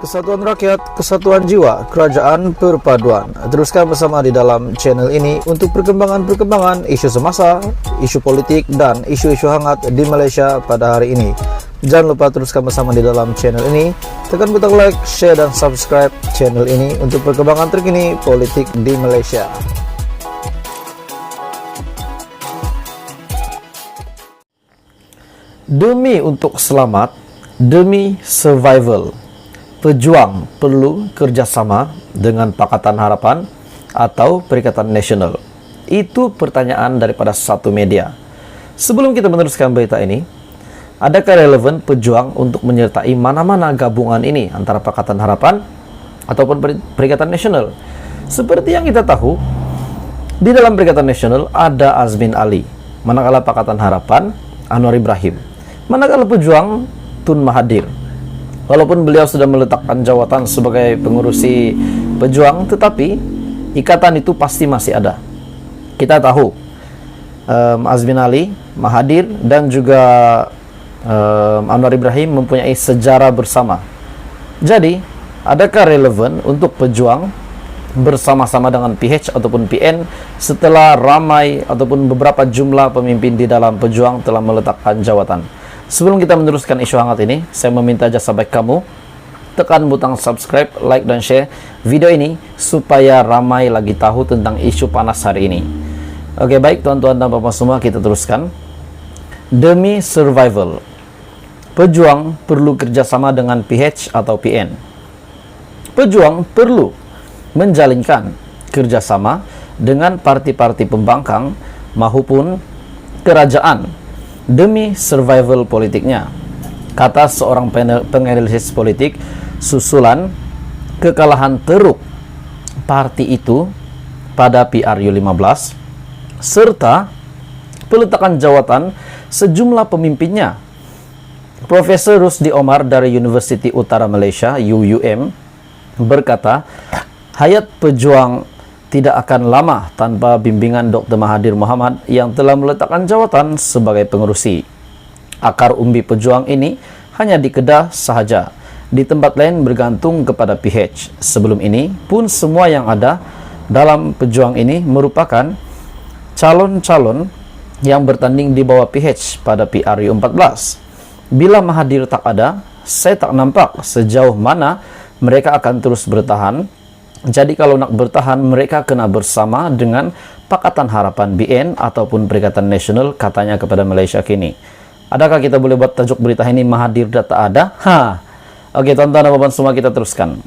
Kesatuan rakyat, kesatuan jiwa, kerajaan perpaduan. Teruskan bersama di dalam channel ini untuk perkembangan-perkembangan isu semasa, isu politik, dan isu-isu hangat di Malaysia pada hari ini. Jangan lupa teruskan bersama di dalam channel ini. Tekan butang like, share, dan subscribe channel ini untuk perkembangan terkini politik di Malaysia. Demi untuk selamat, demi survival, pejuang perlu kerjasama dengan Pakatan Harapan atau Perikatan Nasional. Itu pertanyaan daripada satu media. Sebelum kita meneruskan berita ini, adakah relevan pejuang untuk menyertai mana-mana gabungan ini antara Pakatan Harapan ataupun Perikatan Nasional? Seperti yang kita tahu, di dalam Perikatan Nasional ada Azmin Ali, manakala Pakatan Harapan Anwar Ibrahim, manakala pejuang Tun Mahathir. Walaupun beliau sudah meletakkan jawatan sebagai pengurusi pejuang, tetapi ikatan itu pasti masih ada. Kita tahu Azmin Ali, Mahathir, dan juga Anwar Ibrahim mempunyai sejarah bersama. Jadi, adakah relevan untuk pejuang bersama-sama dengan PH ataupun PN setelah ramai ataupun beberapa jumlah pemimpin di dalam pejuang telah meletakkan jawatan? Sebelum kita meneruskan isu hangat ini, saya meminta jasa baik kamu tekan butang subscribe, like, dan share video ini supaya ramai lagi tahu tentang isu panas hari ini. Oke, baik tuan-tuan dan bapak semua, kita teruskan. Demi survival, pejuang perlu kerjasama dengan PH atau PN. Pejuang perlu menjalinkan kerjasama dengan parti-parti pembangkang maupun kerajaan demi survival politiknya, kata seorang penganalisis politik susulan kekalahan teruk parti itu pada PRU15 serta peletakan jawatan sejumlah pemimpinnya. Profesor Rusdi Omar dari Universiti Utara Malaysia UUM berkata, hayat pejuang tidak akan lama tanpa bimbingan Dr. Mahathir Mohamad yang telah meletakkan jawatan sebagai pengurusi. Akar umbi pejuang ini hanya di Kedah sahaja. Di tempat lain bergantung kepada PH. Sebelum ini pun semua yang ada dalam pejuang ini merupakan calon-calon yang bertanding di bawah PH pada PRU14. Bila Mahathir tak ada, saya tak nampak sejauh mana mereka akan terus bertahan. Jadi kalau nak bertahan, mereka kena bersama dengan Pakatan Harapan BN ataupun Perikatan Nasional, katanya kepada Malaysia Kini. Adakah kita boleh buat tajuk berita ini Mahathir dah tak ada? Oke, tuan-tuan dan puan semua, kita teruskan.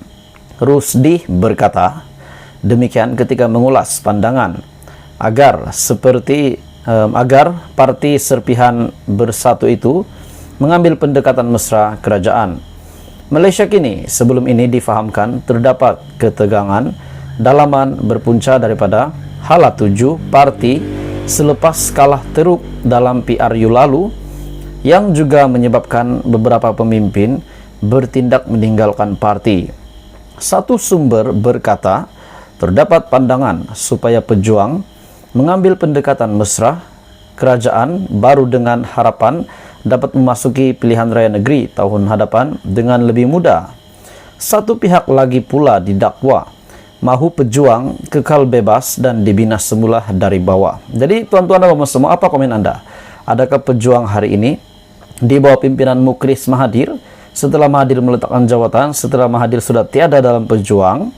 Rusdi berkata demikian ketika mengulas pandangan agar parti serpihan bersatu itu mengambil pendekatan mesra kerajaan. Malaysia Kini sebelum ini difahamkan terdapat ketegangan dalaman berpunca daripada hala 7 parti selepas kalah teruk dalam PRU lalu yang juga menyebabkan beberapa pemimpin bertindak meninggalkan parti. Satu sumber berkata terdapat pandangan supaya pejuang mengambil pendekatan mesra kerajaan baru dengan harapan dapat memasuki pilihan raya negeri tahun hadapan dengan lebih mudah. Satu pihak lagi pula didakwa mahu pejuang kekal bebas dan dibina semula dari bawah. Jadi tuan-tuan dan puan semua, apa komen anda? Adakah pejuang hari ini di bawah pimpinan Mukris Mahathir setelah Mahathir meletakkan jawatan, setelah Mahathir sudah tiada dalam pejuang,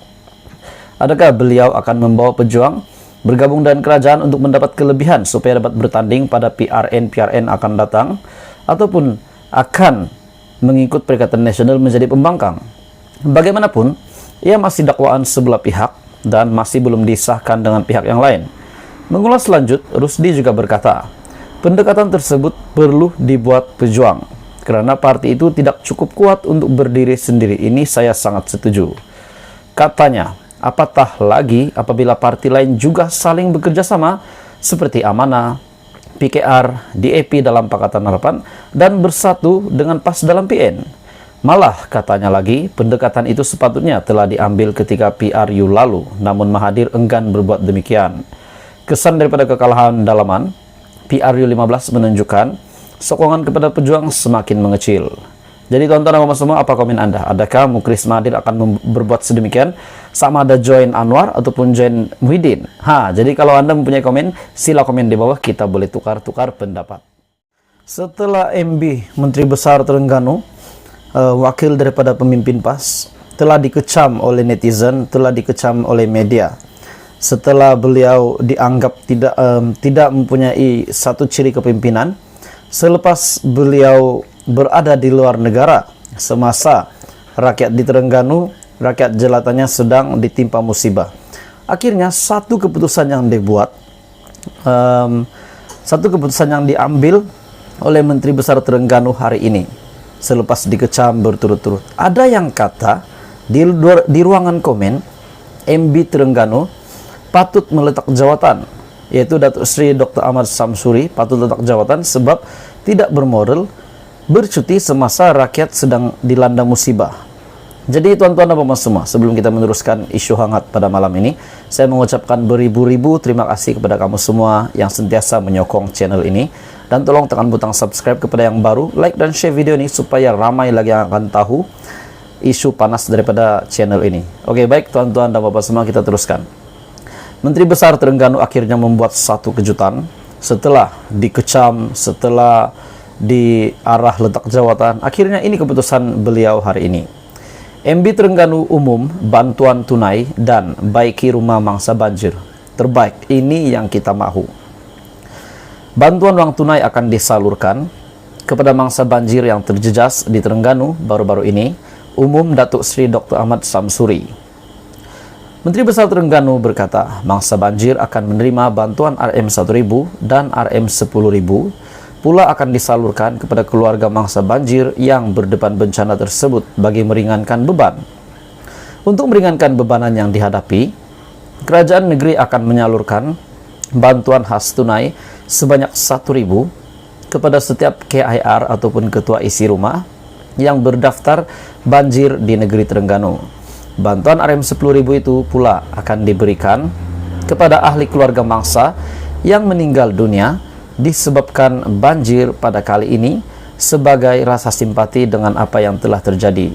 adakah beliau akan membawa pejuang bergabung dengan kerajaan untuk mendapat kelebihan supaya dapat bertanding pada PRN akan datang, ataupun akan mengikut Perikatan Nasional menjadi pembangkang? Bagaimanapun, ia masih dakwaan sebelah pihak dan masih belum disahkan dengan pihak yang lain. Mengulas lanjut, Rusdi juga berkata, pendekatan tersebut perlu dibuat pejuang kerana parti itu tidak cukup kuat untuk berdiri sendiri. Ini saya sangat setuju. Katanya, apatah lagi apabila parti lain juga saling bekerja sama seperti Amanah, PKR, DAP dalam Pakatan Harapan, dan bersatu dengan PAS dalam PN. Malah katanya lagi, pendekatan itu sepatutnya telah diambil ketika PRU lalu, namun Mahathir enggan berbuat demikian. Kesan daripada kekalahan dalaman, PRU15 menunjukkan sokongan kepada pejuang semakin mengecil. Jadi tuan-tuan dan puan semua, apa komen Anda? Adakah Mukris Mahathir akan berbuat sedemikian? Sama ada join Anwar ataupun join Muhyiddin? Jadi kalau Anda mempunyai komen, sila komen di bawah, kita boleh tukar-tukar pendapat. Setelah MB, Menteri Besar Terengganu, wakil daripada pemimpin PAS, telah dikecam oleh netizen, telah dikecam oleh media. Setelah beliau dianggap tidak mempunyai satu ciri kepemimpinan, selepas beliau berada di luar negara semasa rakyat di Terengganu, rakyat jelatannya sedang ditimpa musibah. Akhirnya satu keputusan yang dibuat, satu keputusan yang diambil oleh Menteri Besar Terengganu hari ini selepas dikecam berturut-turut. Ada yang kata di ruangan komen, MB Terengganu patut meletak jawatan, yaitu Datuk Seri Dr. Ahmad Samsuri patut letak jawatan sebab tidak bermoral bercuti semasa rakyat sedang dilanda musibah. Jadi tuan-tuan dan puan semua, sebelum kita meneruskan isu hangat pada malam ini, saya mengucapkan beribu-ribu terima kasih kepada kamu semua yang sentiasa menyokong channel ini, dan tolong tekan butang subscribe kepada yang baru, like dan share video ini supaya ramai lagi yang akan tahu isu panas daripada channel ini. Oke, baik tuan-tuan dan puan semua, kita teruskan. Menteri Besar Terengganu akhirnya membuat satu kejutan setelah dikecam, setelah di arah letak jawatan. Akhirnya ini keputusan beliau hari ini. MB Terengganu umum bantuan tunai dan baiki rumah mangsa banjir. Terbaik, ini yang kita mahu. Bantuan wang tunai akan disalurkan kepada mangsa banjir yang terjejas di Terengganu baru-baru ini, umum Datuk Seri Dr. Ahmad Samsuri. Menteri Besar Terengganu berkata, mangsa banjir akan menerima bantuan RM1.000 dan RM10.000 pula akan disalurkan kepada keluarga mangsa banjir yang berdepan bencana tersebut bagi meringankan beban. Untuk meringankan bebanan yang dihadapi, kerajaan negeri akan menyalurkan bantuan khas tunai sebanyak 1.000 kepada setiap KIR ataupun ketua isi rumah yang berdaftar banjir di negeri Terengganu. Bantuan RM10.000 itu pula akan diberikan kepada ahli keluarga mangsa yang meninggal dunia disebabkan banjir pada kali ini sebagai rasa simpati dengan apa yang telah terjadi.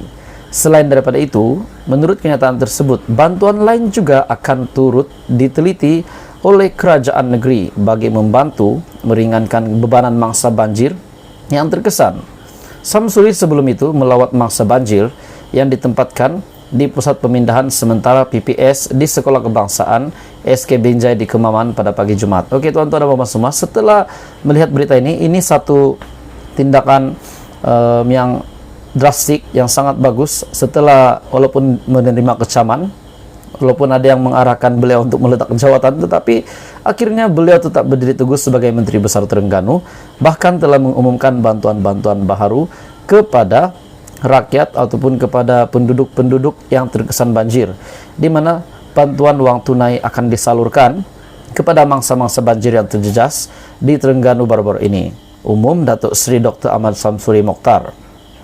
Selain daripada itu, menurut kenyataan tersebut, bantuan lain juga akan turut diteliti oleh kerajaan negeri bagi membantu meringankan bebanan mangsa banjir yang terkesan. Samsuri sebelum itu melawat mangsa banjir yang ditempatkan di pusat pemindahan sementara PPS di Sekolah Kebangsaan SK Binjai di Kemaman pada pagi Jumat. Oke tuan-tuan dan puan semua, setelah melihat berita ini satu tindakan yang drastik, yang sangat bagus. Setelah walaupun menerima kecaman, walaupun ada yang mengarahkan beliau untuk meletak jawatan, tetapi akhirnya beliau tetap berdiri teguh sebagai Menteri Besar Terengganu, bahkan telah mengumumkan bantuan-bantuan baharu kepada rakyat ataupun kepada penduduk-penduduk yang terkesan banjir, di mana bantuan wang tunai akan disalurkan kepada mangsa-mangsa banjir yang terjejas di Terengganu baru-baru ini. Umum Datuk Seri Dr. Ahmad Samsuri Mokhtar.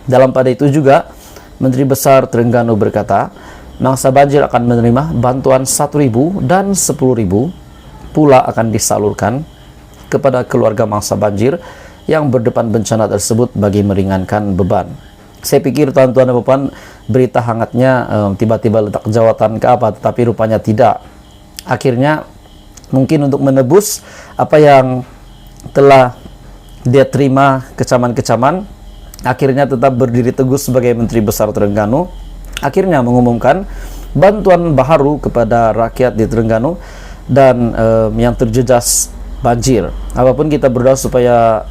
Dalam pada itu juga, Menteri Besar Terengganu berkata, mangsa banjir akan menerima bantuan 1.000 dan 10.000 pula akan disalurkan kepada keluarga mangsa banjir yang berdepan bencana tersebut bagi meringankan beban. Saya pikir tuan-tuan dan puan, berita hangatnya tiba-tiba letak jawatan ke apa, tetapi rupanya tidak. Akhirnya mungkin untuk menebus apa yang telah dia terima kecaman-kecaman, akhirnya tetap berdiri teguh sebagai Menteri Besar Terengganu, akhirnya mengumumkan bantuan baharu kepada rakyat di Terengganu dan yang terjejas banjir. Apapun kita berdoa supaya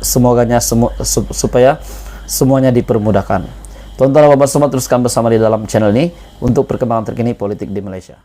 supaya semuanya dipermudahkan. Tuan-tuan dan puan semua, teruskan bersama di dalam channel ini untuk perkembangan terkini politik di Malaysia.